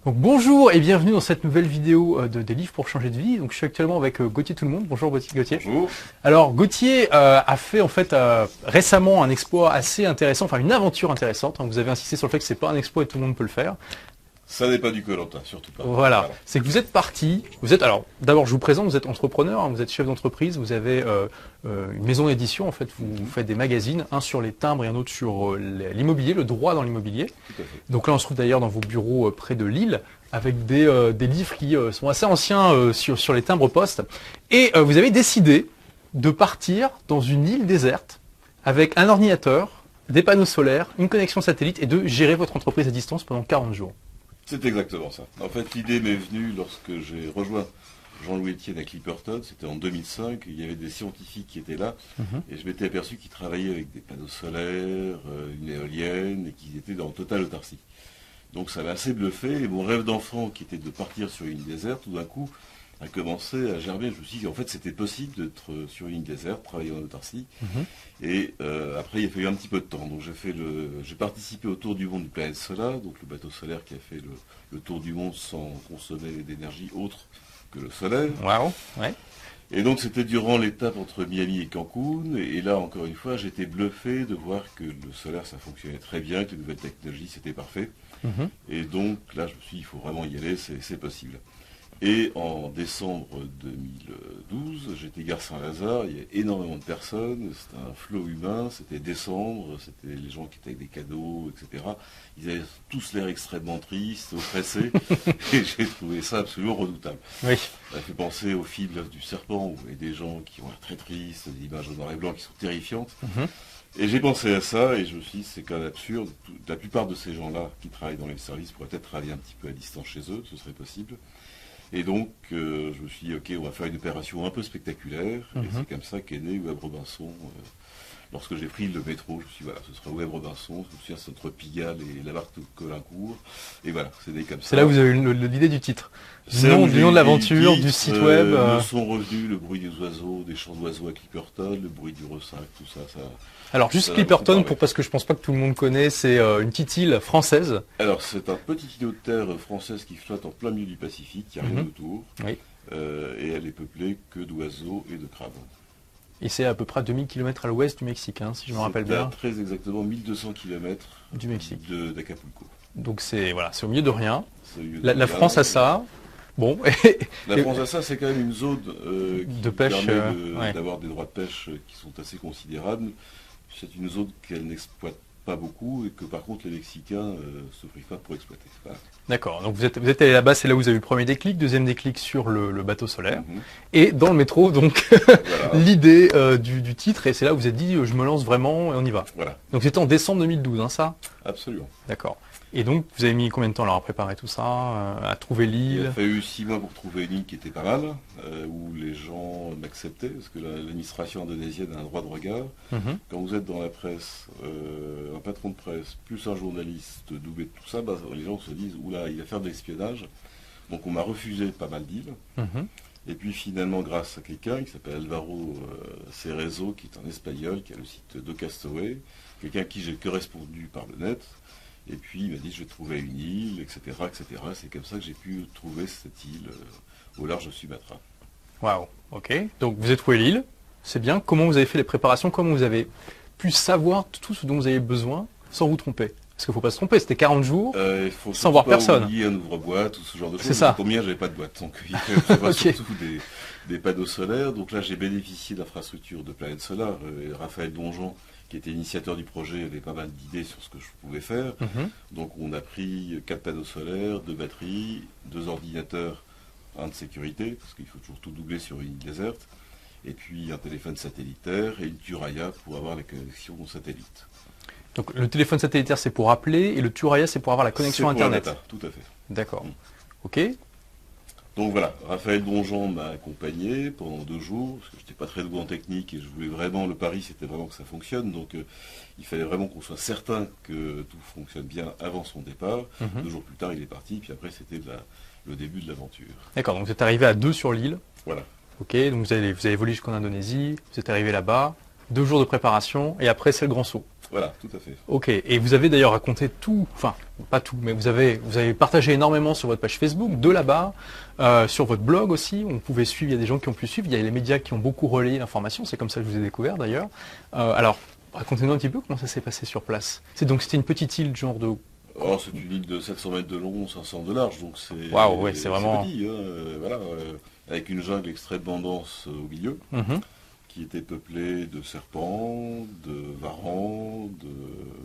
Donc bonjour et bienvenue dans cette nouvelle vidéo des livres pour changer de vie. Donc je suis actuellement avec Gauthier Tout le Monde. Bonjour Gauthier. Bonjour. Alors Gauthier a fait en fait récemment un exploit assez intéressant, enfin une aventure intéressante. Vous avez insisté sur le fait que c'est pas un exploit et tout le monde peut le faire. Ça n'est pas du Koh-Lanta, surtout pas. Voilà. C'est que vous êtes parti, alors d'abord je vous présente, vous êtes entrepreneur, vous êtes chef d'entreprise, vous avez une maison d'édition en fait, vous faites des magazines, un sur les timbres et un autre sur l'immobilier, le droit dans l'immobilier. Tout à fait. Donc là on se trouve d'ailleurs dans vos bureaux près de Lille, avec des livres qui sont assez anciens sur les timbres postes. Et vous avez décidé de partir dans une île déserte avec un ordinateur, des panneaux solaires, une connexion satellite et de gérer votre entreprise à distance pendant 40 jours. C'est exactement ça. En fait, l'idée m'est venue lorsque j'ai rejoint Jean-Louis Etienne à Clipperton, c'était en 2005, il y avait des scientifiques qui étaient là, et je m'étais aperçu qu'ils travaillaient avec des panneaux solaires, une éolienne, et qu'ils étaient dans totale autarcie. Donc ça m'a assez bluffé, et mon rêve d'enfant, qui était de partir sur une île déserte, tout d'un coup, a commencé à germer. Je me suis dit qu'en fait c'était possible d'être sur une île déserte, travailler en autarcie. Et après il a fallu un petit peu de temps. Donc j'ai participé au tour du monde du Planète Solar, donc le bateau solaire qui a fait le tour du monde sans consommer d'énergie autre que le solaire. Waouh, ouais. Et donc c'était durant l'étape entre Miami et Cancun, et là encore une fois j'étais bluffé de voir que le solaire ça fonctionnait très bien, que les nouvelles technologies c'était parfait. Et donc là je me suis dit il faut vraiment y aller, c'est possible. Et en décembre 2012, j'étais gare Saint-Lazare, il y a énormément de personnes, c'était un flot humain, c'était décembre, c'était les gens qui étaient avec des cadeaux, etc. Ils avaient tous l'air extrêmement tristes, oppressés, et j'ai trouvé ça absolument redoutable. Oui. Ça fait penser au film L'œuf du serpent, où il y a des gens qui ont l'air très tristes, des images en noir et blanc qui sont terrifiantes. Et j'ai pensé à ça, et je me suis dit, c'est quand même absurde. La plupart de ces gens-là qui travaillent dans les services pourraient peut-être travailler un petit peu à distance chez eux, ce serait possible. Et donc, je me suis dit, ok, on va faire une opération un peu spectaculaire. Et c'est comme ça qu'est né Webb Robinson. Lorsque j'ai pris le métro, je me suis dit, voilà, ce sera Webb Robinson. Je me souviens, c'est entre Pigalle et la barque de Colincourt. Et voilà, c'est né comme ça. C'est là où vous avez eu l'idée du titre. Du nom de l'aventure, du site web. Le son revenu, le bruit des oiseaux, des chants d'oiseaux à Clipperton, le bruit du ressac, tout ça. Alors juste Clipperton, parce que je pense pas que tout le monde connaît, c'est une petite île française. Alors c'est un petit îlot de terre française qui flotte en plein milieu du Pacifique, il n'y a rien autour. Oui. Et elle est peuplée que d'oiseaux et de crabes. Et c'est à peu près 2000 km à l'ouest du Mexique, hein, si je me rappelle bien. Très exactement 1200 km du Mexique. d'Acapulco. Donc c'est au milieu de rien. La France France a ça. Bon. La France a ça, c'est quand même une zone de pêche, permet d'avoir des droits de pêche qui sont assez considérables. C'est une zone qu'elle n'exploite pas beaucoup et que par contre les Mexicains se privent pas pour exploiter. Voilà. D'accord, donc vous êtes allé là-bas, c'est là où vous avez eu le premier déclic, deuxième déclic sur le bateau solaire. Et dans le métro, donc voilà. L'idée du titre, et c'est là où vous vous êtes dit je me lance vraiment et on y va. Voilà. Donc c'était en décembre 2012, hein, ça? Absolument. D'accord. Et donc, vous avez mis combien de temps alors à préparer tout ça, à trouver l'île? Il a fallu 6 mois pour trouver une île qui était pas mal, où les gens m'acceptaient, parce que l'administration indonésienne a un droit de regard. Quand vous êtes dans la presse, un patron de presse, plus un journaliste doublé de tout ça, les gens se disent, oula, il va faire de l'espionnage. Donc on m'a refusé pas mal d'îles. Et puis finalement, grâce à quelqu'un qui s'appelle Alvaro Cerezo, qui est un Espagnol, qui a le site de Castaway, quelqu'un à qui j'ai correspondu par le net. Et puis il m'a dit je vais trouver une île, etc. etc. C'est comme ça que j'ai pu trouver cette île au large de Sumatra. Waouh, ok. Donc vous avez trouvé l'île, c'est bien. Comment vous avez fait les préparations? Comment vous avez pu savoir tout ce dont vous avez besoin sans vous tromper? Parce qu'il ne faut pas se tromper, c'était 40 jours sans voir personne. Il faut un ouvre-boîte ou ce genre de choses. C'est ça. Pour moi, j'avais pas de boîte, donc il fallait surtout des panneaux solaires. Donc là, j'ai bénéficié de l'infrastructure de Planète Solar. Raphaël Donjon, qui était initiateur du projet, avait pas mal d'idées sur ce que je pouvais faire. Donc on a pris 4 panneaux solaires, 2 batteries, 2 ordinateurs, un de sécurité, parce qu'il faut toujours tout doubler sur une île déserte, et puis un téléphone satellitaire et une Turaya pour avoir la connexion satellite. Donc le téléphone satellitaire c'est pour appeler et le Turaya c'est pour avoir la connexion Internet. La data, tout à fait. D'accord. Ok. Donc voilà, Raphaël Donjon m'a accompagné pendant 2 jours, parce que je n'étais pas très doué en technique et je voulais vraiment, le pari c'était vraiment que ça fonctionne, donc il fallait vraiment qu'on soit certain que tout fonctionne bien avant son départ. 2 jours plus tard il est parti, puis après c'était le début de l'aventure. D'accord, donc vous êtes arrivé à 2 sur l'île. Voilà. Ok, donc vous avez volé jusqu'en Indonésie, vous êtes arrivé là-bas, 2 jours de préparation, et après c'est le grand saut. Voilà, tout à fait. Ok, et vous avez d'ailleurs raconté tout, enfin pas tout, mais vous avez partagé énormément sur votre page Facebook, de là-bas, sur votre blog aussi, on pouvait suivre, il y a des gens qui ont pu suivre, il y a les médias qui ont beaucoup relayé l'information, c'est comme ça que je vous ai découvert d'ailleurs. Alors, racontez-nous un petit peu comment ça s'est passé sur place. C'était une petite île, genre de... Alors c'est une île de 700 mètres de long, 500 de large, donc c'est Waouh, ouais, c'est vraiment... petit, hein, voilà, avec une jungle extrêmement dense au milieu, Mhm. qui était peuplée de serpents, de varans,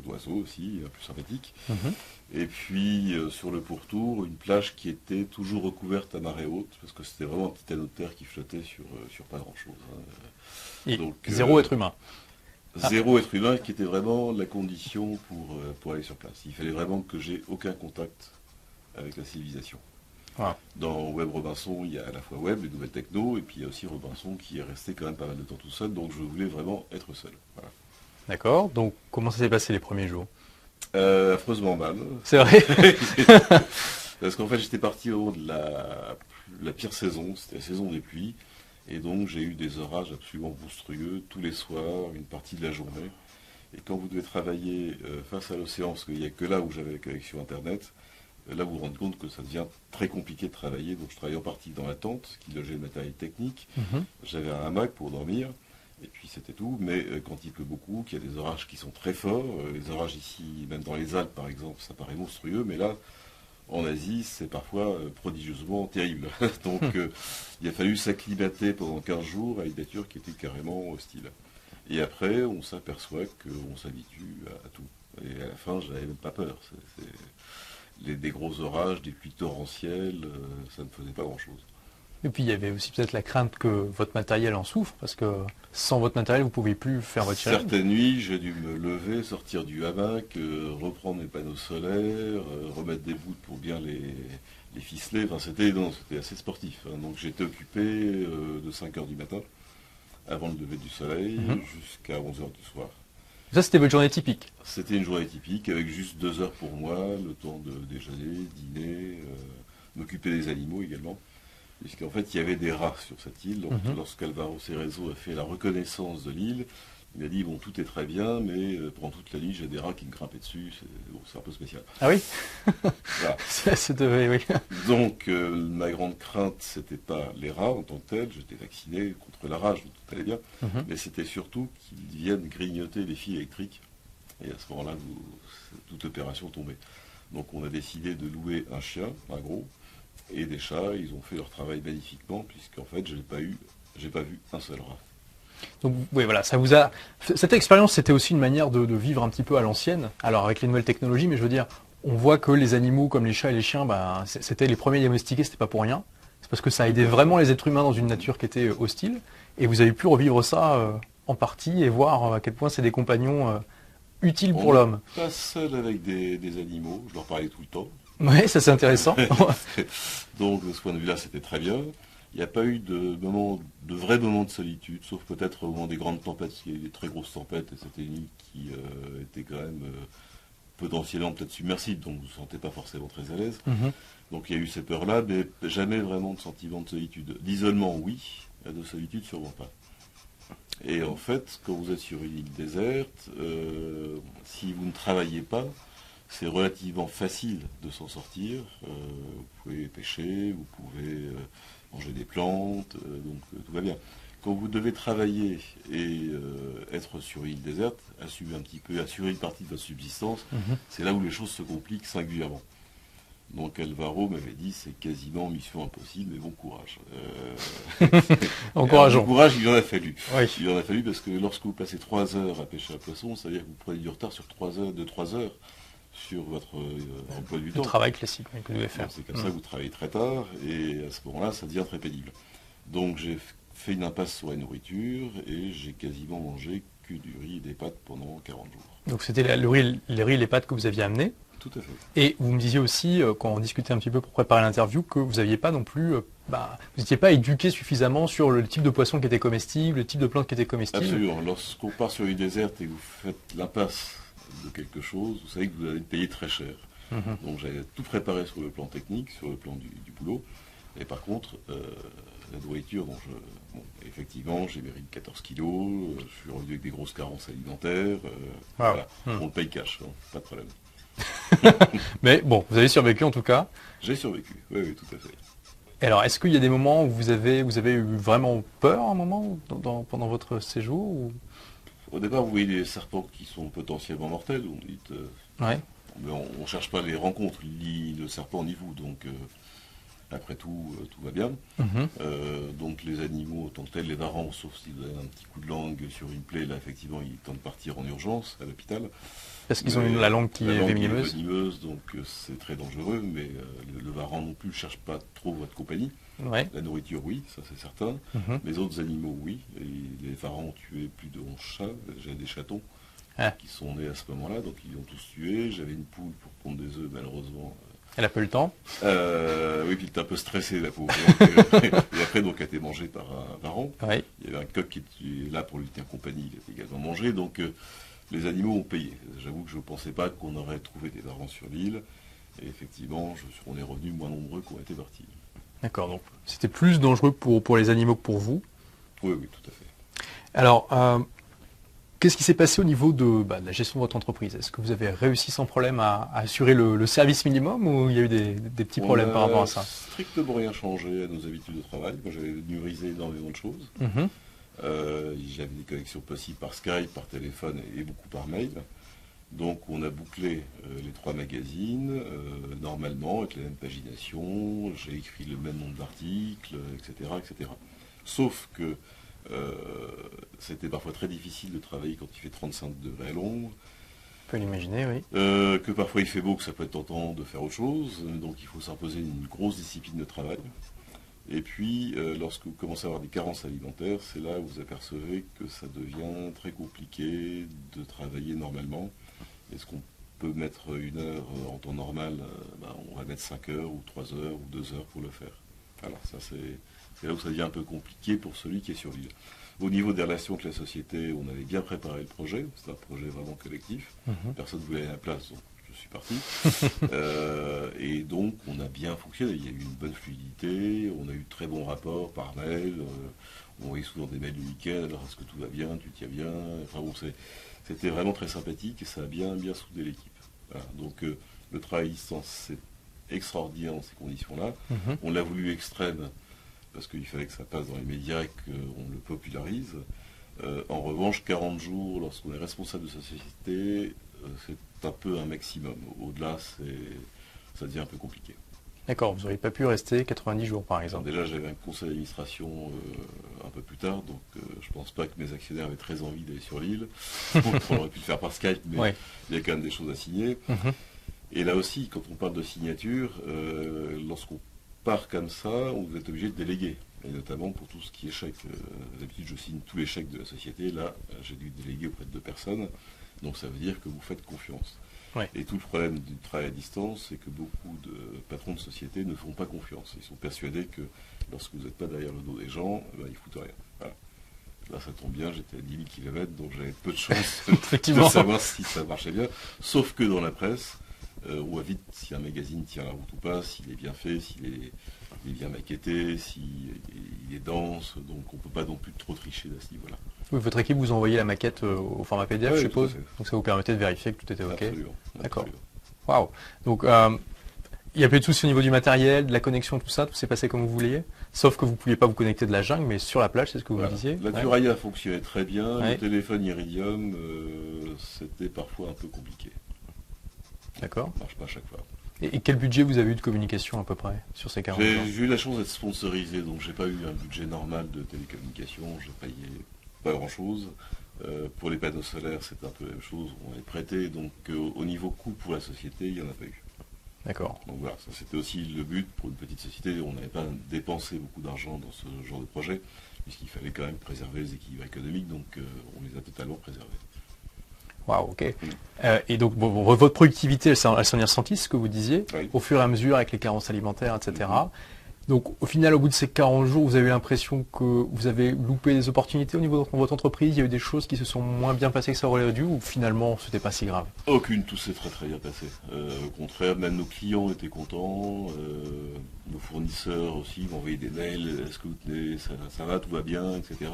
d'oiseaux aussi, plus sympathiques. Mhm. Et puis sur le pourtour, une plage qui était toujours recouverte à marée haute, parce que c'était vraiment un petit anneau de terre qui flottait sur pas grand-chose. Et Donc, zéro être humain. Zéro être humain, qui était vraiment la condition pour aller sur place. Il fallait vraiment que j'ai aucun contact avec la civilisation. Wow. Dans Web Robinson, il y a à la fois Web, les nouvelles techno, et puis il y a aussi Robinson qui est resté quand même pas mal de temps tout seul, donc je voulais vraiment être seul. Voilà. D'accord, donc comment ça s'est passé les premiers jours? Affreusement mal. C'est vrai. Parce qu'en fait, j'étais parti au moment de la pire saison, c'était la saison des pluies. Et donc j'ai eu des orages absolument monstrueux tous les soirs, une partie de la journée. Et quand vous devez travailler face à l'océan, parce qu'il n'y a que là où j'avais la connexion Internet, là vous vous rendez compte que ça devient très compliqué de travailler. Donc je travaillais en partie dans la tente, qui logeait le matériel technique. Mhm. J'avais un hamac pour dormir, et puis c'était tout. Mais quand il pleut beaucoup, qu'il y a des orages qui sont très forts, les orages ici, même dans les Alpes par exemple, ça paraît monstrueux, mais là, en Asie, c'est parfois prodigieusement terrible. Donc il a fallu s'acclimater pendant 15 jours à une nature qui était carrément hostile. Et après, on s'aperçoit qu'on s'habitue à tout. Et à la fin, je n'avais même pas peur. Des gros orages, des pluies torrentielles, ça ne faisait pas grand-chose. Et puis il y avait aussi peut-être la crainte que votre matériel en souffre, parce que sans votre matériel, vous ne pouviez plus faire votre challenge. Certaines nuits, j'ai dû me lever, sortir du hamac, reprendre mes panneaux solaires, remettre des bouts pour bien les ficeler. Enfin, c'était assez sportif. Hein. Donc j'étais occupé de 5 heures du matin, avant le lever du soleil, jusqu'à 11 heures du soir. Ça, c'était votre journée typique. C'était une journée typique, avec juste 2 heures pour moi, le temps de déjeuner, dîner, m'occuper des animaux également. Puisqu'en fait, il y avait des rats sur cette île. Donc, lorsqu'Alvaro Cerezo a fait la reconnaissance de l'île, il a dit, bon, tout est très bien, mais pendant toute la nuit, j'ai des rats qui me grimpaient dessus. C'est un peu spécial. Ah oui. Voilà. Ça devait, oui. Donc, ma grande crainte, c'était pas les rats en tant que tels. J'étais vacciné contre la rage, donc tout allait bien. Mais c'était surtout qu'ils viennent grignoter les fils électriques. Et à ce moment-là, toute opération tombait. Donc, on a décidé de louer un chien, un gros, et des chats. Ils ont fait leur travail magnifiquement, puisqu'en fait, j'ai pas vu un seul rat. Donc oui, voilà, ça vous a. Cette expérience, c'était aussi une manière de vivre un petit peu à l'ancienne. Alors avec les nouvelles technologies, mais je veux dire, on voit que les animaux comme les chats et les chiens, bah, c'était les premiers domestiqués, c'était pas pour rien. C'est parce que ça a aidé vraiment les êtres humains dans une nature qui était hostile. Et vous avez pu revivre ça en partie et voir à quel point c'est des compagnons utiles pour l'homme. Pas seul avec des animaux, je leur parlais tout le temps. Oui, ça c'est intéressant. Donc de ce point de vue-là, c'était très bien. Il n'y a pas eu de vrais moments de solitude, sauf peut-être au moment des grandes tempêtes, parce qu'il y a eu des très grosses tempêtes, et c'était une île qui était quand même potentiellement peut-être submersible, donc vous ne vous sentez pas forcément très à l'aise. Donc il y a eu ces peurs-là, mais jamais vraiment de sentiment de solitude. D'isolement, oui, de solitude, sûrement pas. Et en fait, quand vous êtes sur une île déserte, si vous ne travaillez pas, c'est relativement facile de s'en sortir. Vous pouvez pêcher, vous pouvez manger des plantes, donc tout va bien. Quand vous devez travailler et être sur une île déserte, assurer une partie de votre subsistance, c'est là où les choses se compliquent singulièrement. Donc Alvaro m'avait dit c'est quasiment mission impossible, mais bon courage. Encourageant. Bon courage, il en a fallu. Oui. Il en a fallu parce que lorsque vous passez 3 heures à pêcher un poisson, ça veut dire que vous prenez du retard sur 3 heures sur votre emploi du temps. Le travail classique que vous devez faire. C'est comme ça que vous travaillez très tard et à ce moment-là, ça devient très pénible. Donc j'ai fait une impasse sur la nourriture et j'ai quasiment mangé que du riz et des pâtes pendant 40 jours. Donc c'était le riz et les pâtes que vous aviez amenés. Tout à fait. Et vous me disiez aussi, quand on discutait un petit peu pour préparer l'interview, que vous n'aviez pas non plus, vous n'étiez pas éduqué suffisamment sur le type de poisson qui était comestible, le type de plante qui était comestible. Absolument. Lorsqu'on part sur une déserte et que vous faites l'impasse de quelque chose, vous savez que vous allez payer très cher. Donc j'avais tout préparé sur le plan technique, sur le plan du boulot. Et par contre, la nourriture, effectivement, j'ai mérité 14 kilos, je suis revenu avec des grosses carences alimentaires. Voilà. On le paye cash, hein, pas de problème. Mais bon, vous avez survécu en tout cas. J'ai survécu, oui, tout à fait. Et alors, est-ce qu'il y a des moments où vous avez eu vraiment peur, un moment, pendant votre séjour ou... Au départ, vous voyez des serpents qui sont potentiellement mortels. On dit, ouais. Mais on ne cherche pas les rencontres, ni le serpent ni vous. Donc, après tout, tout va bien. Donc, les animaux, en tant que tels, les varans, sauf si vous avez un petit coup de langue sur une plaie, là, effectivement, il est temps de partir en urgence à l'hôpital. Parce qu'ils ont la langue qui est venimeuse. Donc, c'est très dangereux. Mais le varan non plus ne cherche pas trop votre compagnie. Ouais. La nourriture, oui, ça c'est certain. Les autres animaux, oui. Et les varans ont tué plus de 11 chats. J'ai des chatons qui sont nés à ce moment-là, donc ils ont tous tué. J'avais une poule pour pondre des œufs, malheureusement. Elle a peu le temps. Oui, puis il était un peu stressé, la pauvre. Et après, donc, a été mangée par un varan. Ouais. Il y avait un coq qui était là pour lui tenir compagnie, il a été également mangé. Donc, les animaux ont payé. J'avoue que je ne pensais pas qu'on aurait trouvé des varans sur l'île. Et effectivement, on est revenu moins nombreux qu'on était partis. D'accord, donc c'était plus dangereux pour les animaux que pour vous. Oui, tout à fait. Alors, qu'est-ce qui s'est passé au niveau de la gestion de votre entreprise? Est-ce que vous avez réussi sans problème à assurer le service minimum ou il y a eu des petits problèmes par rapport à ça? On n'a strictement rien changé à nos habitudes de travail. Moi, j'avais numérisé énormément de choses. J'avais des connexions possibles par Skype, par téléphone et beaucoup par mail. Donc on a bouclé les 3 magazines, normalement, avec la même pagination, j'ai écrit le même nombre d'articles, etc. Sauf que c'était parfois très difficile de travailler quand il fait 35 degrés à l'ombre. On peut l'imaginer, oui. Que parfois il fait beau, que ça peut être tentant de faire autre chose, donc il faut s'imposer une grosse discipline de travail. Et puis, lorsque vous commencez à avoir des carences alimentaires, c'est là où vous apercevez que ça devient très compliqué de travailler normalement. Est-ce qu'on peut mettre 1 heure en temps normal? On va mettre 5 heures ou 3 heures ou 2 heures pour le faire. Alors ça c'est là où ça devient un peu compliqué pour celui qui est sur l'île. Au niveau des relations avec la société, on avait bien préparé le projet. C'est un projet vraiment collectif. Personne ne voulait aller à la place, donc je suis parti. Et donc on a bien fonctionné. Il y a eu une bonne fluidité, on a eu de très bons rapports par mail. On voyait souvent des mails du week-end. Alors est-ce que tout va bien? Tu tiens bien? Enfin bon, c'était vraiment très sympathique et ça a bien soudé l'équipe. Voilà. Donc le travail à distance, c'est extraordinaire dans ces conditions-là. On l'a voulu extrême parce qu'il fallait que ça passe dans les médias et qu'on le popularise. En revanche, 40 jours, lorsqu'on est responsable de sa société, c'est un peu un maximum. Au-delà, ça devient un peu compliqué. D'accord, vous n'auriez pas pu rester 90 jours par exemple. Alors déjà, j'avais un conseil d'administration un peu plus tard, donc je ne pense pas que mes actionnaires avaient très envie d'aller sur l'île. On aurait pu le faire par Skype, mais il y a quand même des choses à signer. Et là aussi, quand on parle de signature, lorsqu'on part comme ça, vous êtes obligé de déléguer. Et notamment pour tout ce qui est chèque. D'habitude, je signe tous les chèques de la société. Là, j'ai dû déléguer auprès de 2 personnes. Donc ça veut dire que vous faites confiance. Et tout le problème du travail à distance, c'est que beaucoup de patrons de société ne font pas confiance. Ils sont persuadés que lorsque vous n'êtes pas derrière le dos des gens, ils ne foutent rien. Voilà. Là, ça tombe bien, j'étais à 10 000 km, donc j'avais peu de chance de savoir si ça marchait bien. Sauf que dans la presse, on voit vite si un magazine tient la route ou pas, s'il est bien fait, s'il est bien maquetté, s'il est dense. Donc on ne peut pas non plus trop tricher à ce niveau-là. Oui, votre équipe vous envoyait la maquette au format PDF, je suppose. Donc ça vous permettait de vérifier que tout était OK. Absolument. D'accord. Waouh. Donc il n'y a plus de soucis au niveau du matériel, de la connexion, tout ça, tout s'est passé comme vous vouliez. Sauf que vous ne pouviez pas vous connecter de la jungle, mais sur la plage, c'est ce que vous me disiez. La Turaya fonctionnait très bien. Le téléphone Iridium, c'était parfois un peu compliqué. D'accord. Ça ne marche pas à chaque fois. Et quel budget vous avez eu de communication à peu près sur ces 40 ans? J'ai eu la chance d'être sponsorisé, donc j'ai pas eu un budget normal de télécommunication. Je payais pas grand-chose. Pour les panneaux solaires, c'est un peu la même chose. On est prêté, donc au niveau coût pour la société, il n'y en a pas eu. D'accord. Donc voilà, ça c'était aussi le but pour une petite société. On n'avait pas dépensé beaucoup d'argent dans ce genre de projet, puisqu'il fallait quand même préserver les équilibres économiques, donc on les a totalement préservés. Waouh, ok. Et donc votre productivité, elle s'en est ressentie, ce que vous disiez, au fur et à mesure avec les carences alimentaires, etc. Donc au final, au bout de ces 40 jours, vous avez eu l'impression que vous avez loupé des opportunités au niveau de votre entreprise? Il y a eu des choses qui se sont moins bien passées que ça aurait dû, ou finalement, c'était pas si grave? Aucune, tout s'est très très bien passé. Au contraire, même nos clients étaient contents, nos fournisseurs fournisseurs aussi m'envoyaient des mails, est-ce que ça va, tout va bien, etc.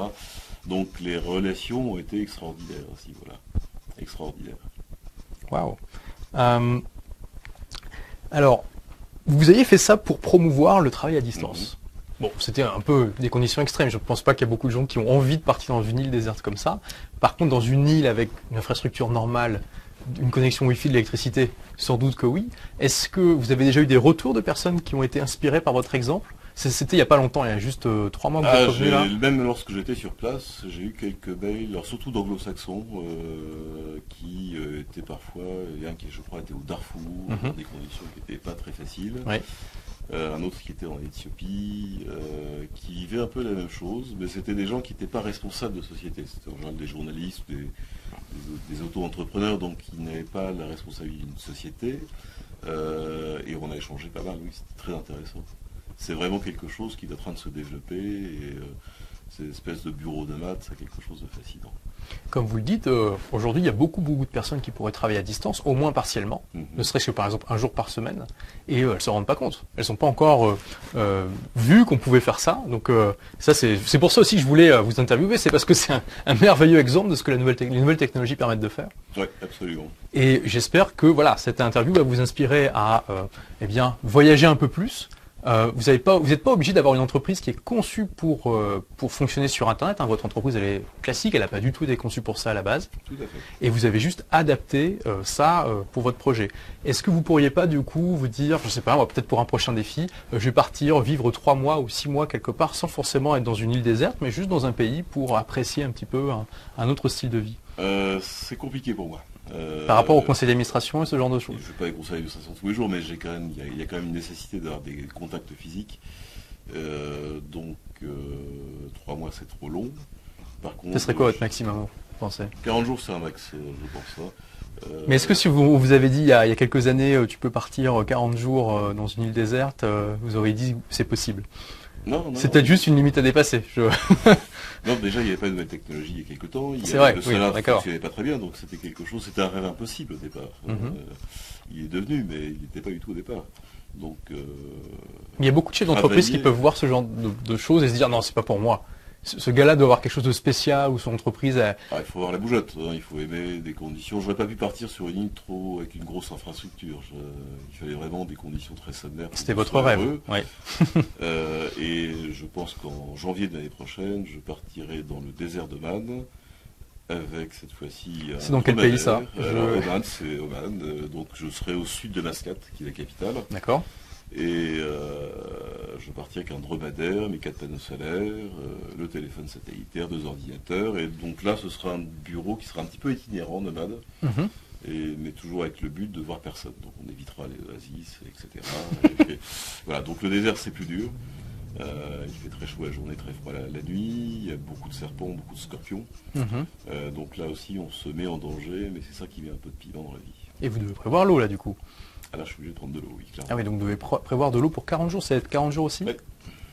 Donc les relations ont été extraordinaires aussi, voilà. Extraordinaires. Waouh. Alors, vous avez fait ça pour promouvoir le travail à distance. Bon, c'était un peu des conditions extrêmes. Je ne pense pas qu'il y a beaucoup de gens qui ont envie de partir dans une île déserte comme ça. Par contre, dans une île avec une infrastructure normale, une connexion Wi-Fi, de l'électricité, sans doute que oui. Est-ce que vous avez déjà eu des retours de personnes qui ont été inspirées par votre exemple? C'était il n'y a pas longtemps, il y a juste 3 mois que vous êtes revenu là. Même lorsque j'étais sur place, j'ai eu quelques mails, alors surtout d'anglo-saxons, qui étaient parfois, il y a un qui je crois était au Darfour, dans des conditions qui n'étaient pas très faciles. Ouais. Un autre qui était en Éthiopie, qui vivait un peu la même chose, mais c'était des gens qui n'étaient pas responsables de société. C'était en général des journalistes, des auto-entrepreneurs, donc qui n'avaient pas la responsabilité d'une société. Et on a échangé pas mal, oui, c'était très intéressant. C'est vraiment quelque chose qui est en train de se développer, et ces espèces de bureaux de maths, c'est quelque chose de fascinant. Comme vous le dites, aujourd'hui, il y a beaucoup de personnes qui pourraient travailler à distance, au moins partiellement, ne serait-ce que par exemple un jour par semaine, et elles ne se rendent pas compte. Elles ne sont pas encore vues qu'on pouvait faire ça. Donc ça, c'est pour ça aussi que je voulais vous interviewer, c'est parce que c'est un merveilleux exemple de ce que les nouvelles technologies permettent de faire. Oui, absolument. Et j'espère que voilà, cette interview va vous inspirer à eh bien, voyager un peu plus. Vous n'êtes pas obligé d'avoir une entreprise qui est conçue pour fonctionner sur Internet. Hein. Votre entreprise, elle est classique, elle n'a pas du tout été conçue pour ça à la base. Tout à fait. Et vous avez juste adapté ça pour votre projet. Est-ce que vous pourriez pas du coup vous dire, je sais pas, peut-être pour un prochain défi, je vais partir vivre 3 mois ou 6 mois quelque part sans forcément être dans une île déserte, mais juste dans un pays pour apprécier un petit peu un autre style de vie? C'est compliqué pour moi. Par rapport au conseil d'administration et ce genre de choses. Je ne fais pas les conseils d'administration tous les jours, mais il y a quand même une nécessité d'avoir des contacts physiques. Donc 3 mois c'est trop long. Par contre, ce serait quoi votre maximum, vous pensez? 40 jours c'est un max, je pense. Mais est-ce que si vous avez dit il y a quelques années, tu peux partir 40 jours dans une île déserte, vous auriez dit c'est possible? Non. C'est peut-être juste une limite à dépasser. Non, déjà, il n'y avait pas de nouvelle technologie il y a quelques temps. C'est vrai, le solaire ne fonctionnait pas très bien, donc c'était un rêve impossible au départ. Il est devenu, mais il n'était pas du tout au départ. Donc, il y a beaucoup de chefs d'entreprise qui peuvent voir ce genre de choses et se dire non, c'est pas pour moi. Ce gars-là doit avoir quelque chose de spécial ou son entreprise. Il faut avoir la bougeotte, hein, il faut aimer des conditions. Je n'aurais pas pu partir sur une île avec une grosse infrastructure. Il fallait vraiment des conditions très sommaires. C'était votre rêve. Ouais. Et je pense qu'en janvier de l'année prochaine, je partirai dans le désert de Man avec cette fois-ci. C'est dans quel pays ça? Oman, c'est Oman. Donc je serai au sud de Mascate, qui est la capitale. D'accord. Et je partirai avec un dromadaire, mes 4 panneaux solaires, le téléphone satellitaire, 2 ordinateurs. Et donc là, ce sera un bureau qui sera un petit peu itinérant, nomade, mais toujours avec le but de voir personne. Donc on évitera les oasis, etc. Voilà, donc le désert, c'est plus dur. Il fait très chaud la journée, très froid la nuit. Il y a beaucoup de serpents, beaucoup de scorpions. Donc là aussi, on se met en danger, mais c'est ça qui met un peu de piment dans la vie. Et vous devez prévoir l'eau là, du coup? Ah là, je suis obligé de prendre de l'eau, oui, clairement. Ah oui, donc vous devez prévoir de l'eau pour 40 jours, c'est 40 jours aussi? Ouais.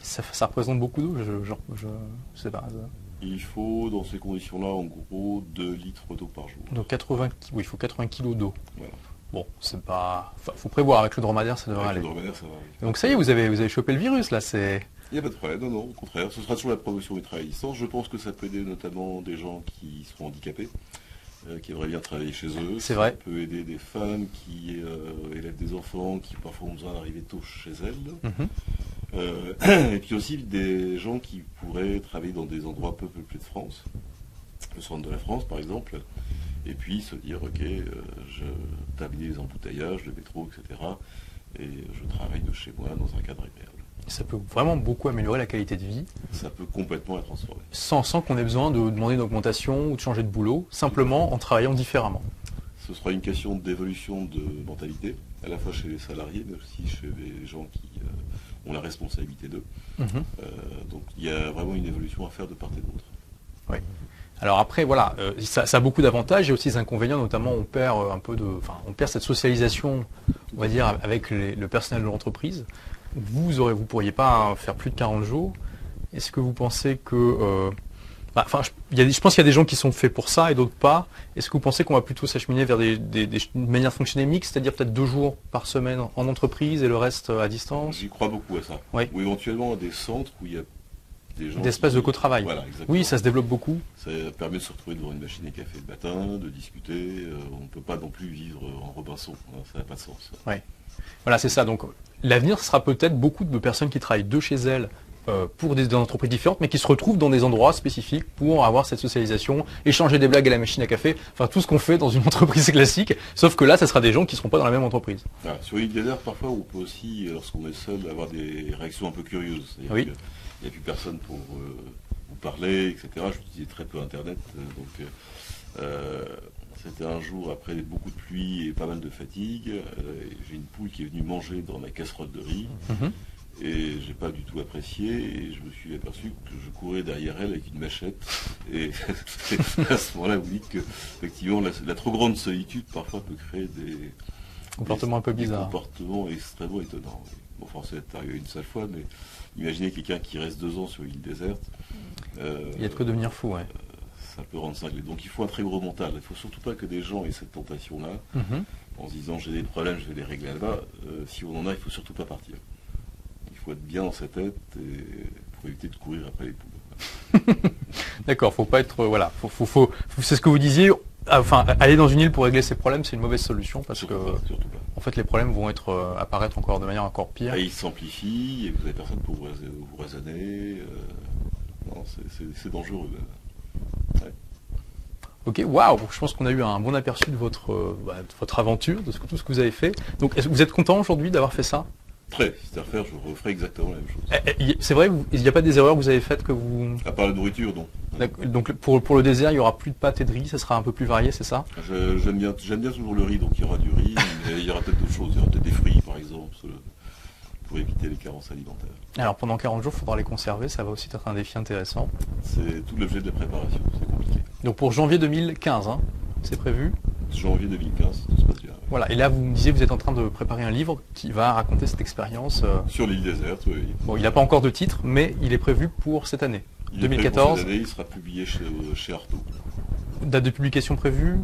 Ça représente beaucoup d'eau, je sais pas. Il faut, dans ces conditions-là, en gros, 2 litres d'eau par jour. Donc il faut 80 kg d'eau. Voilà. Bon, c'est pas... faut prévoir, avec le dromadaire, ça devrait aller. Le dromadaire, ça va, oui. Donc ça y est, vous avez chopé le virus, là, Il n'y a pas de problème, non, au contraire. Ce sera toujours la promotion du travail à distance. Je pense que ça peut aider notamment des gens qui seront handicapés, qui aimeraient bien travailler chez eux. C'est vrai. Ça peut aider des femmes qui élèvent des enfants, qui parfois ont besoin d'arriver tôt chez elles. Et puis aussi des gens qui pourraient travailler dans des endroits peu peuplés de France, le centre de la France par exemple, et puis se dire ok, je termine les embouteillages, le métro, etc. Et je travaille de chez moi dans un cadre agréable. Ça peut vraiment beaucoup améliorer la qualité de vie. Ça peut complètement la transformer. Sans qu'on ait besoin de demander une augmentation ou de changer de boulot, simplement en travaillant différemment. Ce sera une question d'évolution de mentalité, à la fois chez les salariés, mais aussi chez les gens qui ont la responsabilité d'eux. Donc il y a vraiment une évolution à faire de part et d'autre. Oui. Alors après, voilà, ça a beaucoup d'avantages et aussi des inconvénients, notamment on perd on perd cette socialisation, on va dire, avec le personnel de l'entreprise. Vous pourriez pas faire plus de 40 jours. Est-ce que vous pensez que Enfin, je pense qu'il y a des gens qui sont faits pour ça et d'autres pas. Est-ce que vous pensez qu'on va plutôt s'acheminer vers une manière de fonctionner mixte, c'est-à-dire peut-être 2 jours par semaine en entreprise et le reste à distance? J'y crois beaucoup à ça. Oui. Ou éventuellement des centres où il y a des gens... D'espaces de co-travail. Voilà, exactement. Oui, ça se développe beaucoup. Ça permet de se retrouver devant une machine à café le matin, de discuter. On ne peut pas non plus vivre en Robinson. Hein, ça n'a pas de sens. Oui. Voilà, c'est ça. Donc l'avenir, ce sera peut-être beaucoup de personnes qui travaillent de chez elles pour des entreprises différentes, mais qui se retrouvent dans des endroits spécifiques pour avoir cette socialisation, échanger des blagues à la machine à café, enfin tout ce qu'on fait dans une entreprise classique, sauf que là, ça sera des gens qui ne seront pas dans la même entreprise. Voilà, sur l'île des Airs, parfois, on peut aussi, lorsqu'on est seul, avoir des réactions un peu curieuses. Oui. Il n'y a plus personne pour vous parler, etc. Je utilisais très peu Internet, donc c'était un jour après beaucoup de pluie et pas mal de fatigue. J'ai une poule qui est venue manger dans ma casserole de riz. Et j'ai pas du tout apprécié, et je me suis aperçu que je courais derrière elle avec une machette. Et à ce moment-là, vous dites que effectivement la trop grande solitude parfois peut créer des Comportements un peu des bizarres. comportements extrêmement étonnants. Bon, enfin, c'est arrivé une seule fois, mais imaginez quelqu'un qui reste 2 ans sur une île déserte. Il y a de quoi devenir fou, ouais. Ça peut rendre cinglé. Donc il faut un très gros mental. Il ne faut surtout pas que des gens aient cette tentation-là, en se disant j'ai des problèmes, je vais les régler là-bas. Si on en a, il ne faut surtout pas partir. Il faut être bien dans sa tête pour éviter de courir après les poules. D'accord, faut pas être c'est ce que vous disiez. Enfin, aller dans une île pour régler ses problèmes, c'est une mauvaise solution parce Surtout que pas, surtout pas. en fait les problèmes vont apparaître encore de manière encore pire. Et ils s'amplifient et vous n'avez personne pour vous raisonner. Non, c'est dangereux. Ouais. Ok, waouh, je pense qu'on a eu un bon aperçu de votre aventure, de tout ce que vous avez fait. Donc, vous êtes content aujourd'hui d'avoir fait ça? Très, si c'était à refaire, je referais exactement la même chose. C'est vrai, il n'y a pas des erreurs que vous avez faites que vous... À part la nourriture, non. Donc pour le désert, il n'y aura plus de pâtes et de riz, ça sera un peu plus varié, c'est ça? J'aime bien toujours le riz, donc il y aura du riz, mais il y aura peut-être d'autres choses. Il y aura peut-être des fruits, par exemple, pour éviter les carences alimentaires. Alors pendant 40 jours, il faudra les conserver, ça va aussi être un défi intéressant. C'est tout l'objet de la préparation, c'est compliqué. Donc pour janvier 2015, hein, c'est prévu? Janvier 2015, tout se passe bien. Voilà, et là vous me disiez, vous êtes en train de préparer un livre qui va raconter cette expérience. Sur l'île déserte, oui. Bon, il n'a pas encore de titre, mais il est prévu pour cette année. Il 2014. est prévu pour cette année, il sera publié chez Artaud. Date de publication prévue?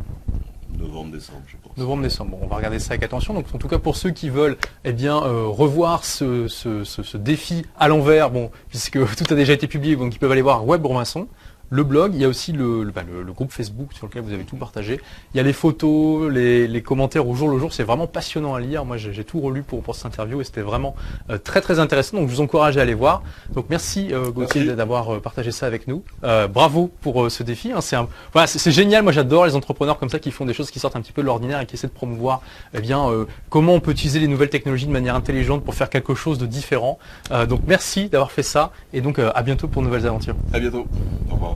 Novembre-décembre, je pense. Novembre-décembre. Bon, on va regarder ça avec attention. Donc, en tout cas, pour ceux qui veulent, revoir ce défi à l'envers, bon, puisque tout a déjà été publié, donc ils peuvent aller voir Web Robinson. Le blog, il y a aussi le groupe Facebook sur lequel vous avez tout partagé. Il y a les photos, les commentaires au jour le jour. C'est vraiment passionnant à lire. Moi, j'ai tout relu pour cette interview et c'était vraiment très très intéressant. Donc, je vous encourage à aller voir. Donc, merci Gauthier d'avoir partagé ça avec nous. Bravo pour ce défi. Hein. C'est génial. Moi, j'adore les entrepreneurs comme ça qui font des choses qui sortent un petit peu de l'ordinaire et qui essaient de promouvoir comment on peut utiliser les nouvelles technologies de manière intelligente pour faire quelque chose de différent. Donc, merci d'avoir fait ça et donc à bientôt pour de nouvelles aventures. À bientôt. Au revoir.